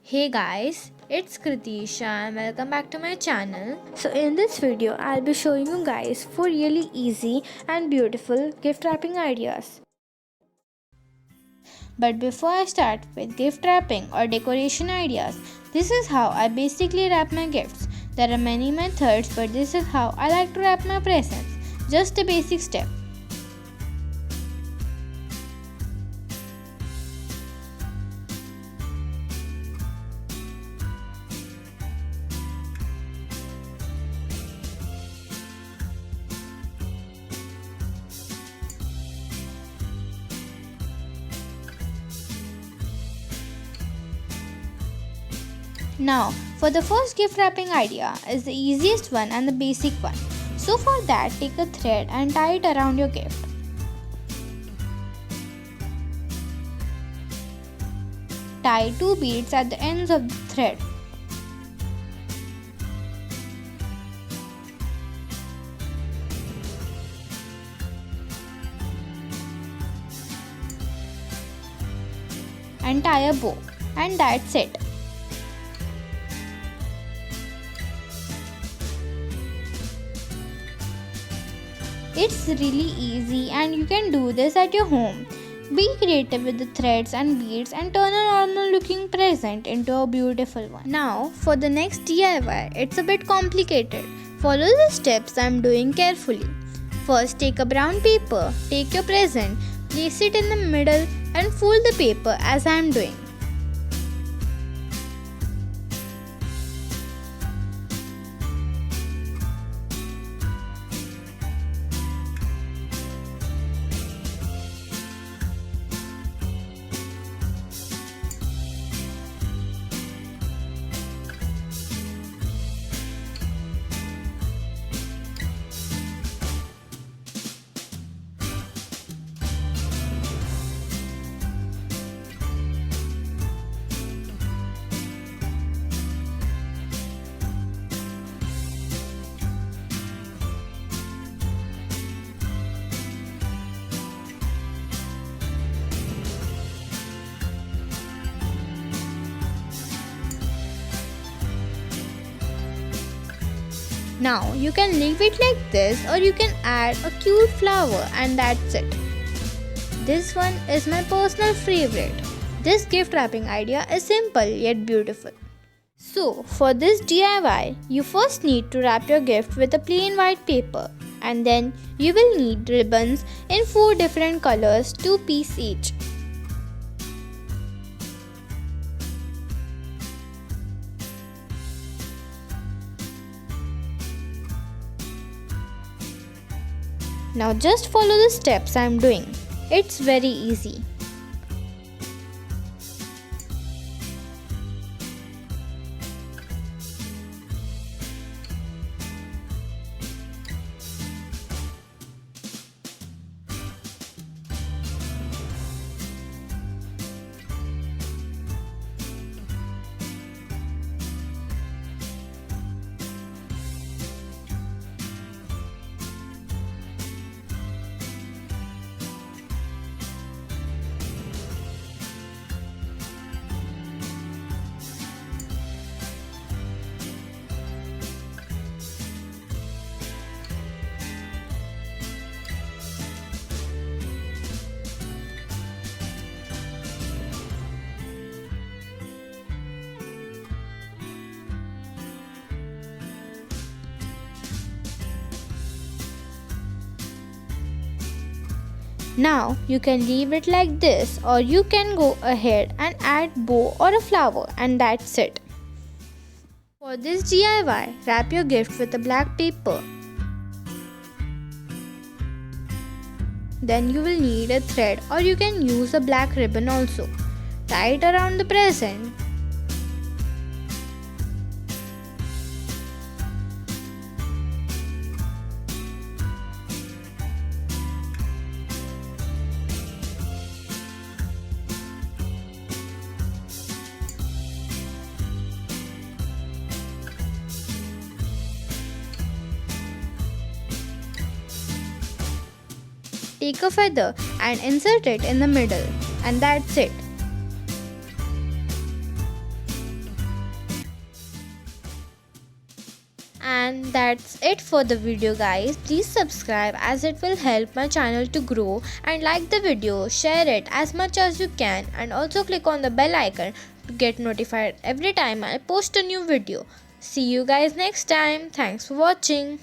Hey guys, it's Krithisha and welcome back to my channel. So in this video, I'll be showing you guys 4 really easy and beautiful gift wrapping ideas. But before I start with gift wrapping or decoration ideas, this is how I basically wrap my gifts. There are many methods, but this is how I like to wrap my presents. Just a basic step. Now, for the first gift wrapping idea is the easiest one and the basic one. So for that, take a thread and tie it around your gift. Tie 2 beads at the ends of the thread. And tie a bow, and that's it. It's really easy and you can do this at your home. Be creative with the threads and beads and turn a normal looking present into a beautiful one. Now for the next DIY, it's a bit complicated. Follow the steps I'm doing carefully. First, take a brown paper, take your present, place it in the middle and fold the paper as I'm doing. Now you can leave it like this or you can add a cute flower and that's it. This one is my personal favorite. This gift wrapping idea is simple yet beautiful. So for this DIY, you first need to wrap your gift with a plain white paper and then you will need ribbons in 4 different colors, 2 pieces each. Now just follow the steps I'm doing. It's very easy. Now you can leave it like this or you can go ahead and add bow or a flower and that's it. For this DIY, wrap your gift with a black paper. Then you will need a thread or you can use a black ribbon also. Tie it around the present. Take a feather and insert it in the middle and that's it. And that's it for the video, guys. Please subscribe as it will help my channel to grow, and like the video, share it as much as you can, and also click on the bell icon to get notified every time I post a new video. See you guys next time. Thanks for watching.